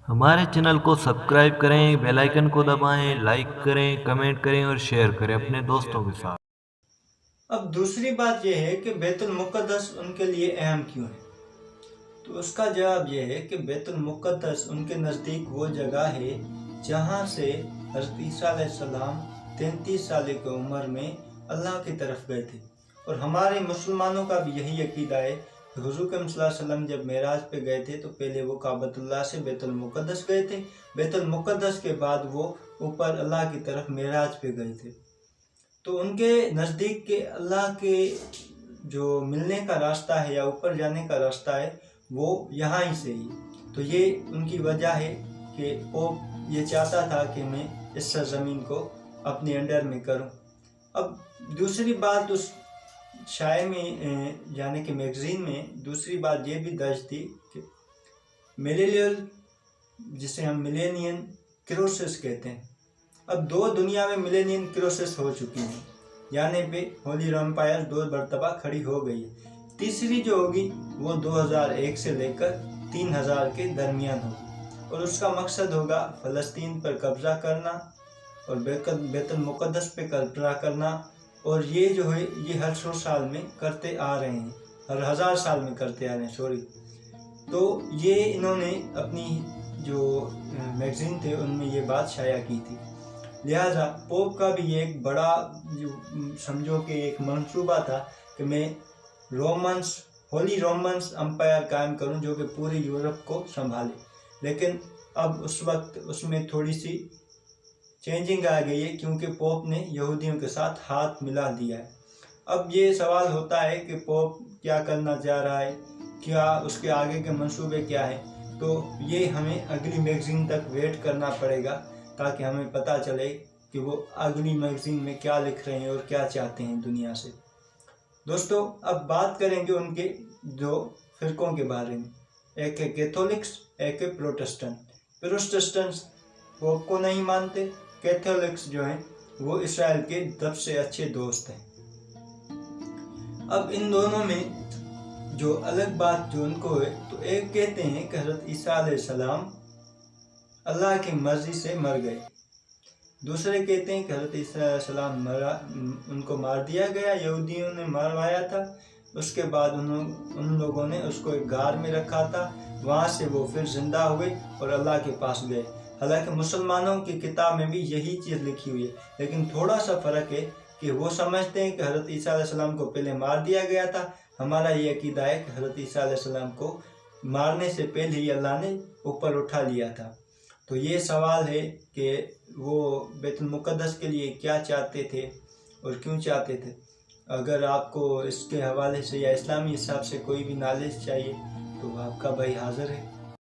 ہمارے چینل کو سبسکرائب کریں، بیل آئیکن کو دبائیں، لائک کریں، کمنٹ کریں اور شیئر کریں اپنے دوستوں کے ساتھ۔ اب دوسری بات یہ ہے کہ بیت المقدس ان کے لیے اہم کیوں ہے؟ تو اس کا جواب یہ ہے کہ بیت المقدس ان کے نزدیک وہ جگہ ہے جہاں سے حضرت عیسیٰ علیہ السلام 33 سال کی عمر میں اللہ کی طرف گئے تھے، اور ہمارے مسلمانوں کا بھی یہی عقیدہ ہے کہ حضور صلی اللہ علیہ وسلم جب معراج پہ گئے تھے تو پہلے وہ کعبۃ اللہ سے بیت المقدس گئے تھے، بیت المقدس کے بعد وہ اوپر اللہ کی طرف معراج پہ گئے تھے۔ تو ان کے نزدیک کہ اللہ کے جو ملنے کا راستہ ہے یا اوپر جانے کا راستہ ہے وہ یہاں ہی سے ہی، تو یہ ان کی وجہ ہے کہ پوپ یہ چاہتا تھا کہ میں اس سرزمین کو اپنے انڈر میں کروں۔ اب دوسری بات اس شائع میں یعنی کہ میگزین میں دوسری بات یہ بھی درج تھی کہ میلیلیل جسے ہم ملینین کرائسس کہتے ہیں، اب دو دنیا میں ملینین کرائسس ہو چکی ہیں، یعنی پہ ہولی رومپائر 2 مرتبہ کھڑی ہو گئی ہے۔ تیسری جو ہوگی وہ 2001 سے لے کر 3000 کے درمیان ہوگی، اور اس کا مقصد ہوگا فلسطین پر قبضہ کرنا اور بیت المقدس پہ قبضہ کرنا، اور یہ جو ہے یہ ہر 100 سال میں کرتے آ رہے ہیں، ہر 1000 سال میں کرتے آ رہے ہیں تو یہ انہوں نے اپنی جو میگزین تھے ان میں یہ بات شائع کی تھی۔ لہٰذا پوپ کا بھی یہ ایک بڑا سمجھو کہ ایک منصوبہ تھا کہ میں ہولی رومنس امپائر قائم کروں جو کہ پوری یورپ کو سنبھالے، لیکن اب اس وقت اس میں تھوڑی سی چینجنگ آ گئی ہے کیونکہ پوپ نے یہودیوں کے ساتھ ہاتھ ملا دیا ہے۔ اب یہ سوال ہوتا ہے کہ پوپ کیا کرنا چاہ رہا ہے، کیا اس کے آگے کے منصوبے کیا ہیں، تو یہ ہمیں اگلی میگزین تک ویٹ کرنا پڑے گا تاکہ ہمیں پتہ چلے کہ وہ اگلی میگزین میں کیا لکھ رہے ہیں اور کیا چاہتے ہیں دنیا سے۔ دوستو اب بات کریں گے ان کے دو فرقوں کے بارے میں، ایک ہے کیتھولکس، ایک ہے پروٹسٹنٹس پوپ کو نہیں مانتے، کیتھولکس جو ہیں وہ اسرائیل کے سب سے اچھے دوست ہیں۔ اب ان دونوں میں جو الگ بات جو ان کو ہے تو ایک کہتے ہیں کہ حضرت عیسیٰ علیہ السلام اللہ کی مرضی سے مر گئے، دوسرے کہتے ہیں کہ حضرت عیسیٰ علیہ السلام ان کو مار دیا گیا، یہودیوں نے مروایا تھا، اس کے بعد ان لوگوں نے اس کو ایک غار میں رکھا تھا، وہاں سے وہ پھر زندہ ہوئے اور اللہ کے پاس گئے۔ حالانکہ مسلمانوں کی کتاب میں بھی یہی چیز لکھی ہوئی ہے، لیکن تھوڑا سا فرق ہے کہ وہ سمجھتے ہیں کہ حضرت عیسیٰ علیہ السلام کو پہلے مار دیا گیا تھا، ہمارا یہ عقیدہ ہے کہ حضرت عیسیٰ علیہ السلام کو مارنے سے پہلے ہی اللہ نے اوپر اٹھا لیا تھا۔ تو یہ سوال ہے کہ وہ بیت المقدس کے لیے کیا چاہتے تھے اور کیوں چاہتے تھے۔ اگر آپ کو اس کے حوالے سے یا اسلامی حساب سے کوئی بھی نالج چاہیے تو آپ کا بھائی حاضر ہے۔